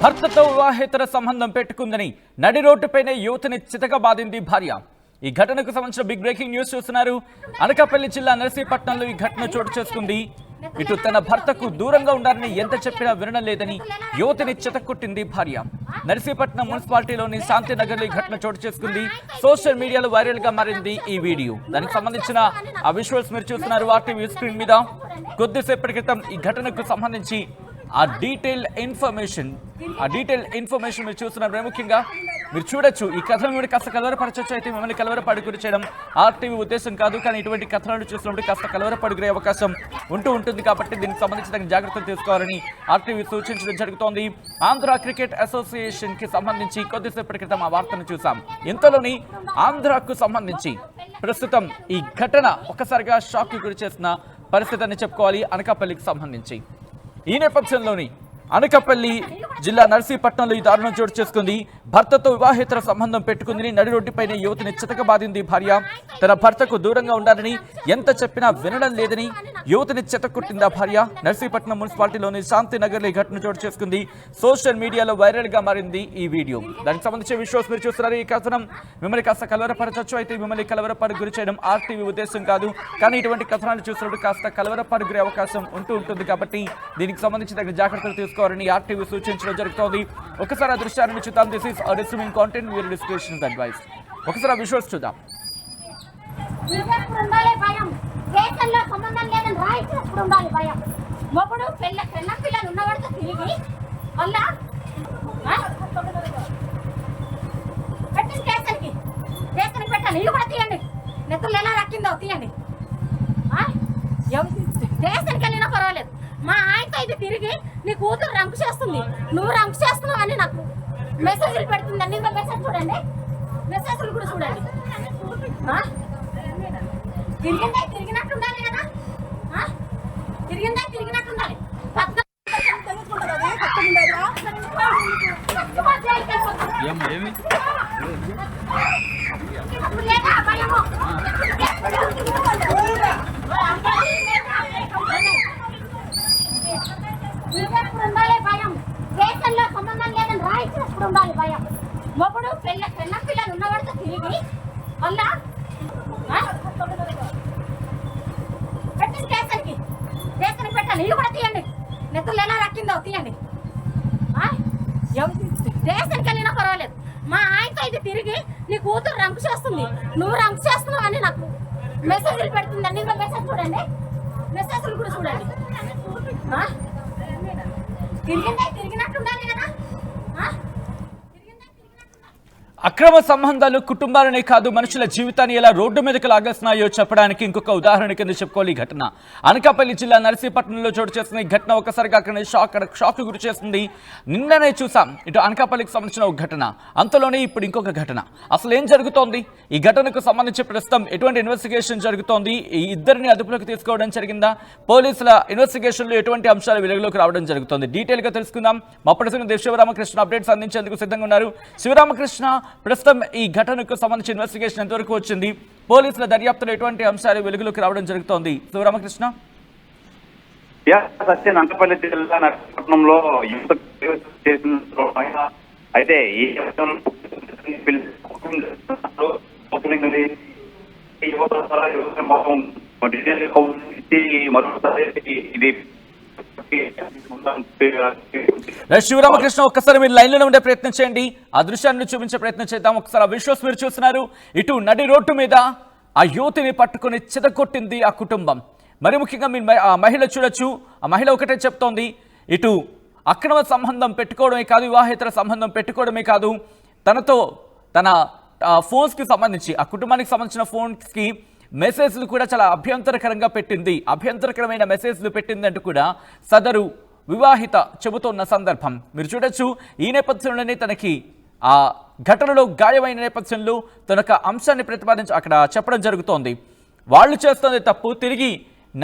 భర్తతో వివాహేతర సంబంధం పెట్టుకుందని నడి రోడ్డుపైనే యువతిని చితకబాదింది భార్య. ఈ ఘటనకు సంబంధించిన బిగ్ బ్రేకింగ్ న్యూస్ చూస్తున్నారు. అనకాపల్లి జిల్లా నర్సీపట్నంలో ఈ ఘటన చోటు చేసుకుంది. ఇటు తన భర్తకు దూరంగా ఉండాలని ఎంత చెప్పినా వినడం లేదని యువతిని చితక్కొట్టింది భార్య. నర్సీపట్నం మున్సిపాలిటీలోని శాంతినగర్లో ఈ ఘటన చోటు చేసుకుంది. సోషల్ మీడియాలో వైరల్ గా మారింది ఈ వీడియో. దానికి సంబంధించిన ఆ విజువల్స్ మీరు చూస్తున్నారు ఆర్టీవీ స్క్రీన్ మీద. కొద్దిసేపటి క్రితం ఈ ఘటనకు సంబంధించి ఆ డీటెయిల్ ఇన్ఫర్మేషన్ మీరు చూస్తున్నారు. ముఖ్యంగా మీరు చూడొచ్చు, ఈ కథను మీరు కాస్త కలవరపరచొచ్చు. అయితే మిమ్మల్ని కలవరపడి గురి చేయడం ఆర్టీవీ ఉద్దేశం కాదు, కానీ ఇటువంటి కథనాలు చూసినప్పుడు కాస్త కలవరపడుకునే అవకాశం ఉంటుంది. కాబట్టి దీనికి సంబంధించి తగిన జాగ్రత్తలు తీసుకోవాలని ఆర్టీవీ సూచించడం జరుగుతోంది. ఆంధ్ర క్రికెట్ అసోసియేషన్ కి సంబంధించి కొద్దిసేపటి క్రితం ఆ వార్తను చూసాం. ఇంతలోని ఆంధ్రాకు సంబంధించి ప్రస్తుతం ఈ ఘటన ఒక్కసారిగా షాక్ కి గురి చేసిన పరిస్థితి అని చెప్పుకోవాలి. అనకాపల్లికి సంబంధించి ఈ నేపథ్యంలోని అనకాపల్లి జిల్లా నర్సీపట్నంలో ఈ దారుణం చోటు చేసుకుంది. భర్తతో వివాహేతర సంబంధం పెట్టుకుందని నడి రోడ్డుపైన యువతిని చితకబాదింది భార్య. తన భర్తకు దూరంగా ఉండాలని ఎంత చెప్పినా వినడం లేదని యువతిని చితక్కొట్టింది భార్య. నర్సీపట్నం మున్సిపాలిటీలోని శాంతినగర్లో ఈ ఘటన చోటు చేసుకుంది. సోషల్ మీడియాలో వైరల్ గా మారింది ఈ వీడియో. దానికి సంబంధించిన విజువల్స్ మీరు చూస్తున్నారు. ఈ కథనం మిమ్మల్ని కాస్త కలవరపరచొచ్చు. అయితే మిమ్మల్ని కలవరపడి గురి చేయడం ఆర్టీవీ ఉద్దేశం కాదు, కానీ ఇటువంటి కథనాలు చూసినప్పుడు కాస్త కలవరపడి గురే అవకాశం ఉంటుంది. కాబట్టి దీనికి సంబంధించి తగిన జాగ్రత్తలు తీసుకోవాలని ఆర్టీవీ సూచించడం జరుగుతోంది. ఒకసారి ఆ దృశ్యాన్ని చూద్దాం. This is receiving content where description advice. ఒకసారి ఆ విజువల్స్ చూద్దాం. నెత్తులు ఎలా రక్కిందో తీయండి. దేశానికి వెళ్ళినా పర్వాలేదు, మా ఆయనతో ఇది తిరిగి నీ కూతురు రంకు చేస్తుంది, నువ్వు రంకు చేస్తున్నావు అని నాకు మెసేజ్లు పెడుతుందండి. ఇంకో మెసేజ్ చూడండి, మెసేజ్లు కూడా చూడండి. తిరిగినట్టు ఉండాలి కదా, తిరిగినట్టు ఉండాలి. భయం దేశంలో సంబంధం లేదని రాయించినప్పుడు ఉండాలి భయం. మొగుడు పిల్లలు ఉన్నవాడితో తిరిగి మళ్ళా పెట్టింది దేశానికి పెట్టాలి. ఇల్లు కూడా తీయండి, నెత్తులు ఎలా రక్కిందో తీయండి. దేశానికి వెళ్ళినా పర్వాలేదు, మా ఆయనతో ఇది తిరిగి నీ కూతురు రంకు చేస్తుంది, నువ్వు రంకు చేస్తున్నావు అని నాకు మెసేజ్లు పెడుతుందండి. ఇంకో మెసేజ్ చూడండి, మెసేజ్లు కూడా చూడండి. తిరిగినట్టు ఉండాలి కదా. అక్రమ సంబంధాలు కుటుంబాలనే కాదు, మనుషుల జీవితాన్ని ఎలా రోడ్డు మీదకి లాగేస్తున్నాయో చెప్పడానికి ఇంకొక ఉదాహరణ కింద చెప్పుకోవాలి ఈ ఘటన. అనకాపల్లి జిల్లా నర్సీపట్నంలో చోటు చేస్తున్న ఈ ఘటన ఒకసారిగా అక్కడ షాక్ గురి చేస్తుంది. నిన్ననే చూసాం ఇటు అనకాపల్లికి సంబంధించిన ఒక ఘటన, అంతలోనే ఇప్పుడు ఇంకొక ఘటన. అసలు ఏం జరుగుతోంది? ఈ ఘటనకు సంబంధించి ప్రస్తుతం ఎటువంటి ఇన్వెస్టిగేషన్ జరుగుతోంది? ఈ ఇద్దరిని అదుపులోకి తీసుకోవడం జరిగిందా? పోలీసుల ఇన్వెస్టిగేషన్లో ఎటువంటి అంశాలు వెలుగులోకి రావడం జరుగుతోంది? డీటెయిల్ గా తెలుసుకుందాం. మా ప్రతినిధి శివరామకృష్ణ అప్డేట్స్ అందించేందుకు సిద్ధంగా ఉన్నారు. శివరామకృష్ణ, ప్రస్తుతం ఈ ఘటనకు సంబంధించి ఇన్వెస్టిగేషన్ ఎంతవరకు వచ్చింది? పోలీసుల దర్యాప్తులో ఎటువంటి అంశాలు వెలుగులోకి రావడం జరుగుతోంది? శివరామకృష్ణ. అనకాపల్లి జిల్లా నర్సీపట్నంలో అయితే ఈ శివరామకృష్ణ, ఒక్కసారి మీరు లైన్ లో ఉండే ప్రయత్నం చేయండి, ఆ దృశ్యాన్ని చూపించే ప్రయత్నం చేద్దాం. ఒకసారి ఆ విజువల్స్ మీరు చూస్తున్నారు. ఇటు నడి రోడ్డు మీద ఆ యువతిని పట్టుకుని చితకొట్టింది ఆ కుటుంబం. మరి ముఖ్యంగా మీరు ఆ మహిళ చూడొచ్చు. ఆ మహిళ ఒకటే చెప్తోంది, ఇటు అక్రమ సంబంధం పెట్టుకోవడమే కాదు, వివాహేతర సంబంధం పెట్టుకోవడమే కాదు, తన ఫోన్స్ కి సంబంధించి, ఆ కుటుంబానికి సంబంధించిన ఫోన్స్ కి మెసేజ్లు కూడా చాలా అభ్యంతరకరంగా పెట్టింది. అభ్యంతరకరమైన మెసేజ్లు పెట్టిందంటూ కూడా సదరు వివాహిత చెబుతోన్న సందర్భం మీరు చూడొచ్చు. ఈ నేపథ్యంలోనే తనకి ఆ ఘటనలో గాయమైన నేపథ్యంలో తనొక అంశాన్ని అక్కడ చెప్పడం జరుగుతోంది. వాళ్ళు చేస్తుంది తప్పు, తిరిగి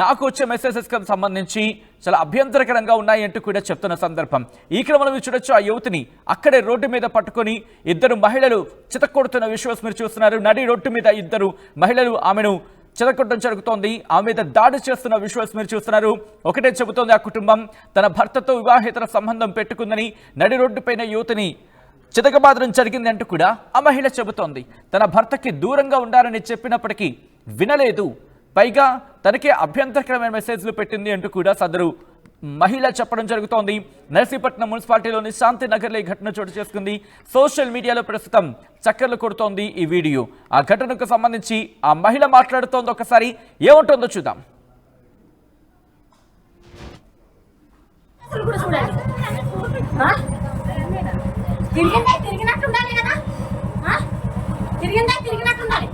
నాకు వచ్చే మెసేజెస్కి సంబంధించి చాలా అభ్యంతరకరంగా ఉన్నాయి అంటూ కూడా చెప్తున్న సందర్భం. ఈ క్రమంలో మీరు చూడొచ్చు, ఆ యువతిని అక్కడే రోడ్డు మీద పట్టుకొని ఇద్దరు మహిళలు చితక్కొడుతున్న విజువల్స్ మీరు చూస్తున్నారు. నడి రోడ్డు మీద ఇద్దరు మహిళలు ఆమెను చెదకొట్టడం జరుగుతోంది. ఆమె మీద దాడి చేస్తున్న విజువల్స్ మీరు చూస్తున్నారు. ఒకటే చెబుతోంది ఆ కుటుంబం, తన భర్తతో వివాహేతర సంబంధం పెట్టుకుందని నడి రోడ్డుపైన యువతిని చితకబాదడం జరిగింది అంటూ కూడా ఆ మహిళ చెబుతోంది. తన భర్తకి దూరంగా ఉండాలని చెప్పినప్పటికీ వినలేదు, పైగా తనకే అభ్యంతరకరమైన మెసేజ్లు పెట్టింది అంటూ కూడా సదరు మహిళ చెప్పడం జరుగుతోంది. నర్సీపట్నం మున్సిపాలిటీలోని శాంతినగర్లో ఈ ఘటన చోటు చేసుకుంది. సోషల్ మీడియాలో ప్రస్తుతం చక్కర్లు కొడుతోంది ఈ వీడియో. ఆ ఘటనకు సంబంధించి ఆ మహిళ మాట్లాడుతోంది, ఒకసారి ఏముంటుందో చూద్దాం. తిరిగినట్టుండాలి కదా, తిరిగినట్టుండాలి.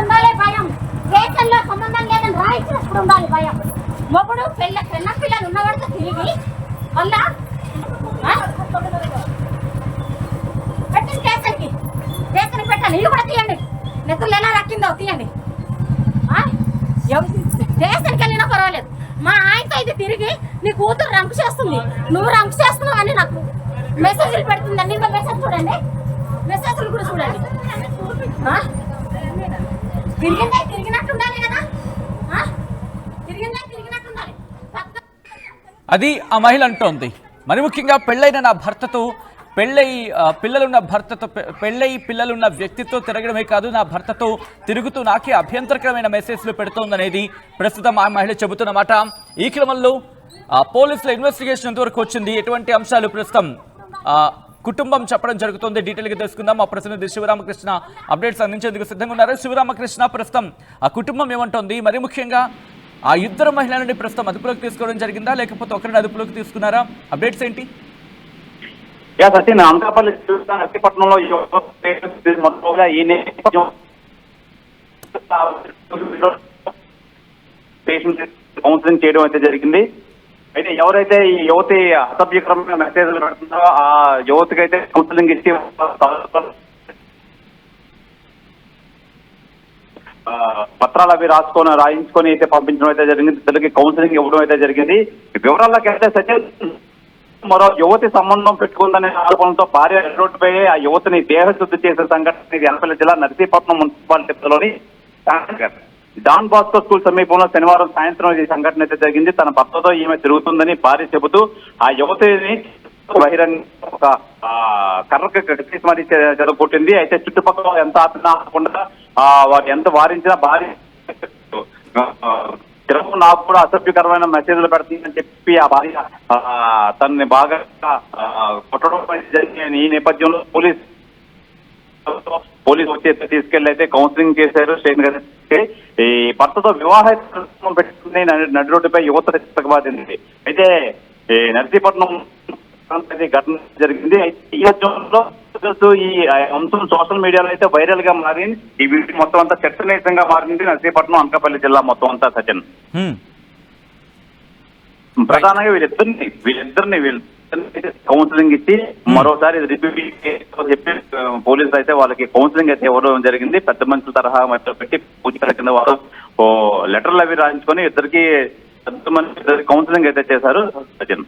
ఉండాలి భయం, దేశంలో సంబంధం లేదని రాయించినప్పుడు ఉండాలి భయం. మొగుడు పెళ్ళ పిల్లలు ఉన్నవాడితో తిరిగి మళ్ళా పెట్టింది కేసరికి పెట్టాలి. ఇల్లు కూడా తీయండి, నెత్తులు ఎలా రక్కిందో తీయండి. దేశానికి వెళ్ళినా పర్వాలేదు, మా ఆయనతో ఇది తిరిగి నీ కూతురు రంకు చేస్తుంది, నువ్వు రంకు చేస్తున్నావు అని నాకు మెసేజ్లు పెడుతుందండి. ఇంకో మెసేజ్ చూడండి, మెసేజ్లు కూడా చూడండి. తిరిగినట్టుండాలి కదా, తిరిగినట్టుండాలి. అది ఆ మహిళ అంటోంది. మరి ముఖ్యంగా పెళ్ళై పిల్లలున్న వ్యక్తితో తిరగడమే కాదు, నా భర్తతో తిరుగుతూ నాకే అభ్యంతరకరమైన మెసేజ్లు పెడుతోందనేది ప్రస్తుతం ఆ మహిళ చెబుతున్నమాట. ఈ క్రమంలో పోలీసుల ఇన్వెస్టిగేషన్ ఎంతవరకు వచ్చింది, ఎటువంటి అంశాలు ప్రస్తుతం కుటుంబం చెప్పడం జరుగుతుంది, డీటెయిల్గా తెలుసుకుందాం. మా ప్రతినిధి శివరామకృష్ణ అప్డేట్స్ అందించేందుకు సిద్ధంగా ఉన్నారు. శివరామకృష్ణ, ప్రస్తుతం ఆ కుటుంబం ఏమంటోంది, మరి ముఖ్యంగా ఆ ఇద్దరు మహిళలని ప్రస్తుతం అదుపులోకి తీసుకోవడం జరిగిందా, లేకపోతే ఒకరిని అదుపులోకి తీసుకున్నారా? అప్డేట్స్ ఏంటి? సచిన్, అనకాపల్లి నర్సీపట్నంలో కౌన్సిలింగ్ చేయడం అయితే జరిగింది. అయితే ఎవరైతే ఈ యువతి అసభ్యకరమైన మెసేజ్లు పెడుతున్నారో ఆ యువతికి అయితే కౌన్సిలింగ్ ఇచ్చి పత్రాలు అవి రాయించుకొని అయితే పంపించడం అయితే జరిగింది. ఇద్దరికి కౌన్సిలింగ్ ఇవ్వడం అయితే జరిగింది. వివరాల్లోకి అయితే సచిన్, మరో యువతి సంబంధం పెట్టుకుందనే ఆరోపణలతో భార్య రోడ్డుపై ఆ యువతిని దేహశుద్ధి చేసిన సంఘటన ఇది అనపల్లి జిల్లా నర్సీపట్నం మున్సిపాలిటీలోని డాన్ బాస్కో స్కూల్ సమీపంలో శనివారం సాయంత్రం ఈ సంఘటన అయితే జరిగింది. తన భర్తతో ఈమె తిరుగుతుందని భార్య చెబుతూ ఆ యువతిని బహిరంగ ఒక కర్రకి కట్టేసి మరి చెదగొట్టింది. అయితే చుట్టుపక్కల ఎంత ఆపకుండా వారు ఎంత వారించినా భార్య తిరుగు నాకు కూడా అసభ్యకరమైన మెసేజ్లు పెడుతుందని చెప్పి ఆ భార్య తనని బాగా కొట్టడం జరిగింది. ఈ నేపథ్యంలో పోలీసు వచ్చి తీసుకెళ్లి అయితే కౌన్సిలింగ్ చేశారు. ఈ భర్తతో వివాహ పెట్టుకుని నడి రోడ్డుపై యువత చితకబాదింది. అయితే నర్సీపట్నం ఘటన జరిగింది. ఈ మధ్యలో ఈ అంశం సోషల్ మీడియాలో అయితే వైరల్ గా మారింది. ఈ వీడియో మొత్తం అంతా చర్చనీయంగా మారింది నర్సీపట్నం, అనకాపల్లి జిల్లా మొత్తం అంతా. సచిన్, ప్రధానంగా వీళ్ళిద్దరిని కౌన్సిలింగ్ ఇచ్చి మరోసారి చెప్పి పోలీసులు అయితే వాళ్ళకి కౌన్సిలింగ్ అయితే ఇవ్వడం జరిగింది. పెద్ద మనుషుల తరహా మధ్యలో పెట్టి పూజల కింద వాళ్ళు లెటర్లు అవి రాయించుకొని ఇద్దరికి కౌన్సిలింగ్ అయితే చేశారు. Sachin,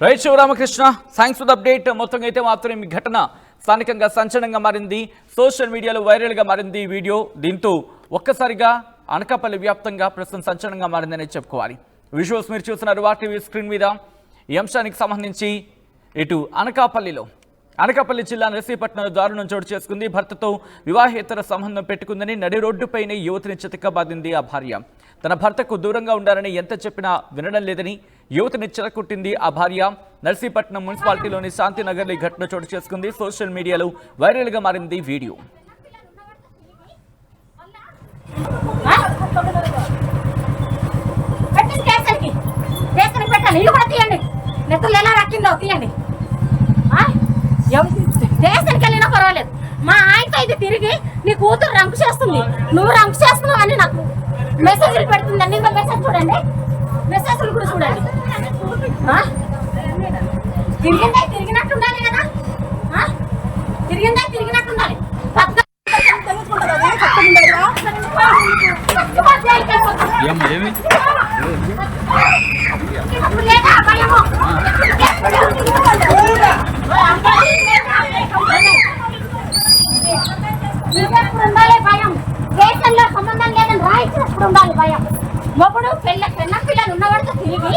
right Sivaramakrishna, thanks for the update. మొత్తంగా అయితే మాత్రం ఈ ఘటన స్థానికంగా సంచలనంగా మారింది, సోషల్ మీడియాలో వైరల్గా మారింది ఈ వీడియో. దీంతో ఒక్కసారిగా అనకాపల్లి వ్యాప్తంగా ప్రస్తుతం సంచలనంగా మారిందని చెప్పుకోవాలి. విజువల్స్ మీరు చూస్తున్నారు వాటీవీ స్క్రీన్ మీద. ఈ అంశానికి సంబంధించి ఇటు అనకాపల్లి జిల్లా నర్సీపట్నంలో దారుణం చోటు చేసుకుంది. భర్తతో వివాహేతర సంబంధం పెట్టుకుందని నడి రోడ్డుపైనే యువతిని చితకబాదింది ఆ భార్య. తన భర్తకు దూరంగా ఉండాలని ఎంత చెప్పినా వినడం లేదని యువతిని చితకొట్టింది ఆ భార్య. నర్సీపట్నం మున్సిపాలిటీలోని శాంతినగర్లో ఈ ఘటన చోటు చేసుకుంది. సోషల్ మీడియాలో వైరల్గా మారింది వీడియో. దేశానికి వెళ్ళినా పర్వాలేదు, మా ఆయనతో ఇది తిరిగి నీ కూతురు రంకు చేస్తుంది, నువ్వు రంకు చేస్తున్నావు అని నాకు మెసేజ్లు పెడుతుందండి. ఇంకో మెసేజ్ చూడండి, మెసేజ్లు కూడా చూడండి. తిరిగినట్టుండాలి కదా, తిరిగినట్టుండాలి. ఇప్పుడు లేదా భయము? ఇప్పుడు ఉండాలి భయం. దేశంలో సంబంధం లేదని రాయించినప్పుడు ఉండాలి భయం. మొగుడు పెళ్ళ పిల్లలు ఉన్నవాడితో తిరిగి